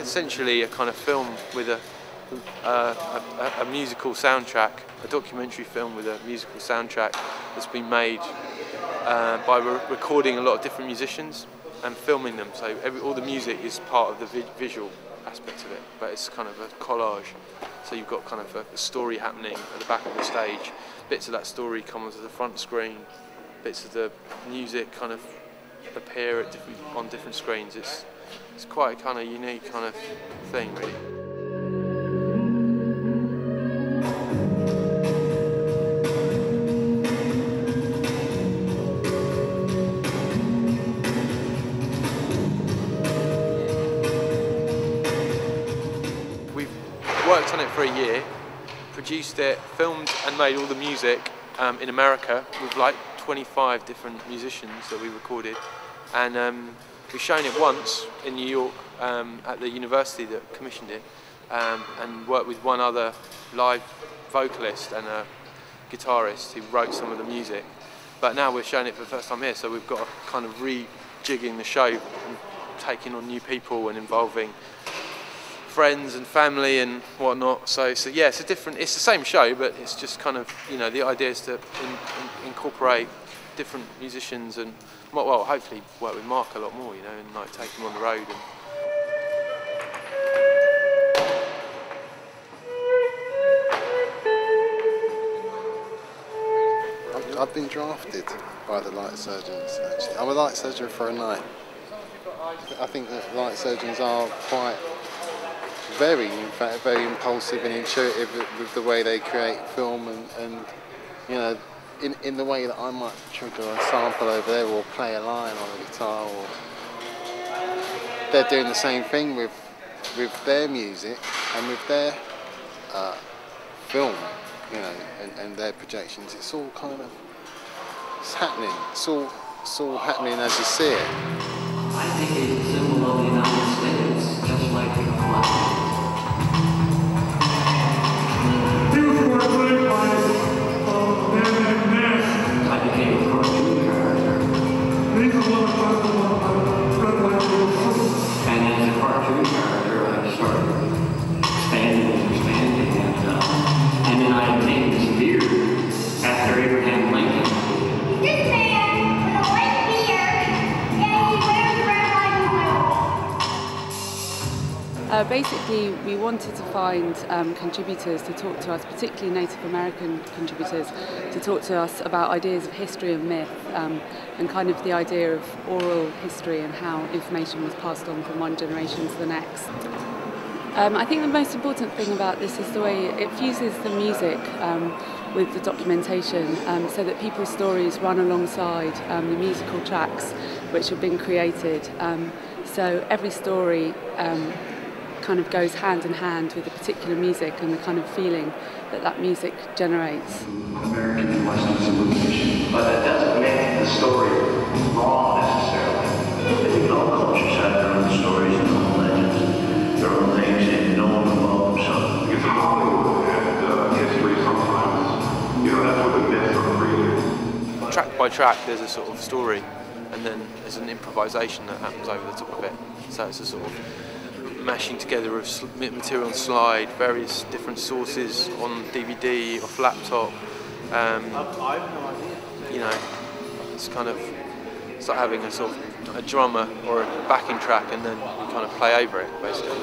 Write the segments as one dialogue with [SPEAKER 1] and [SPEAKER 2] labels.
[SPEAKER 1] Essentially a kind of film with a musical soundtrack, a documentary film with a musical soundtrack that's been made by recording a lot of different musicians and filming them. So all the music is part of the visual aspect of it, but it's kind of a collage. So you've got kind of a story happening at the back of the stage. Bits of that story come onto the front screen. Bits of the music kind of appear at on different screens. It's quite a kind of unique kind of thing, really. We've worked on it for a year, produced it, filmed and made all the music in America with like 25 different musicians that we recorded, and we've shown it once in New York at the university that commissioned it, and worked with one other live vocalist and a guitarist who wrote some of the music. But now we're showing it for the first time here, so we've got to kind of rejigging the show and taking on new people and involving friends and family and whatnot. So yeah, it's the same show, but it's just kind of, you know, the idea is to incorporate different musicians and, well, hopefully work with Mark a lot more, you know, and like take him on the road.
[SPEAKER 2] I've been drafted by the light surgeons, actually. I'm a light surgeon for a night. I think that light surgeons are quite in fact, very impulsive and intuitive with the way they create film and you know, in the way that I might trigger a sample over there or play a line on a guitar, or they're doing the same thing with their music and with their film, you know, and their projections. It's all kind of, it's happening. It's all happening as you see it.
[SPEAKER 3] I think it's a symbol of the United States, just like the flag. I became a cartoon character. And as a cartoon character, I started expanding, and then I obtained this beard after Abraham Lincoln.
[SPEAKER 4] This man with a white beard, and he wears red, white, and blue.
[SPEAKER 5] Basically, we wanted to find contributors to talk to us, particularly Native American contributors, to talk to us about ideas of history and myth, and kind of the idea of oral history and how information was passed on from one generation to the next. I think the most important thing about this is the way it fuses the music with the documentation, so that people's stories run alongside the musical tracks which have been created. So every story kind of goes hand in hand with the particular music and the kind of feeling that music generates.
[SPEAKER 3] American Western civilization, but that doesn't make the story wrong necessarily. I think all cultures have their own stories and own legends, their own things, and no one can love themselves.
[SPEAKER 6] Because in Hollywood and history, sometimes you don't have to put the myths or create.
[SPEAKER 1] Track by track, there's a sort of story, and then there's an improvisation that happens over the top of it. So it's a sort of mashing together of material on slide, various different sources on DVD, off laptop. You know, it's kind of, it's like having a sort of a drummer or a backing track, and then you kind of play over it, basically.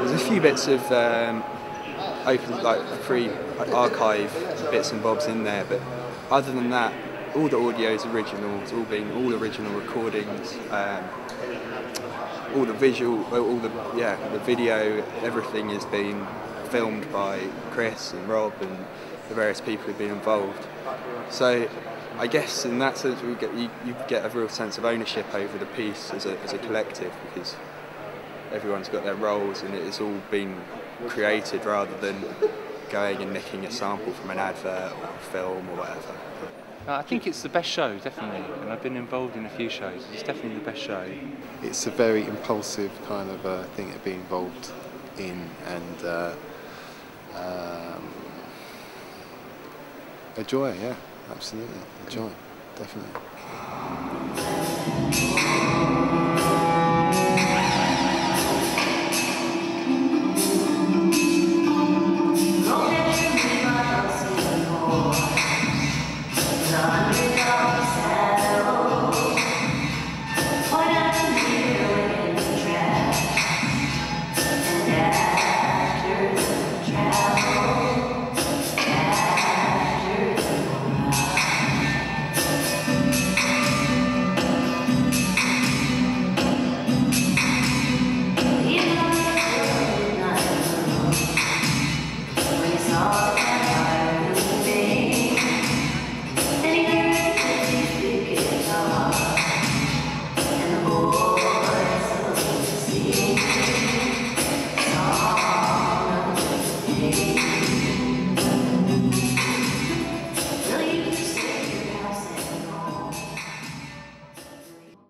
[SPEAKER 7] There's a few bits of open like free archive bits and bobs in there, but other than that, all the audio is original. It's all original recordings. All the visual, the video, everything is being filmed by Chris and Rob and the various people who've been involved. So I guess in that sense you get a real sense of ownership over the piece as a collective, because everyone's got their roles and it's all been created rather than going and nicking a sample from an advert or a film or whatever.
[SPEAKER 8] I think it's the best show, definitely, and I've been involved in a few shows. It's definitely the best show.
[SPEAKER 2] It's a very impulsive kind of thing to be involved in, and a joy, yeah, absolutely, a joy, definitely.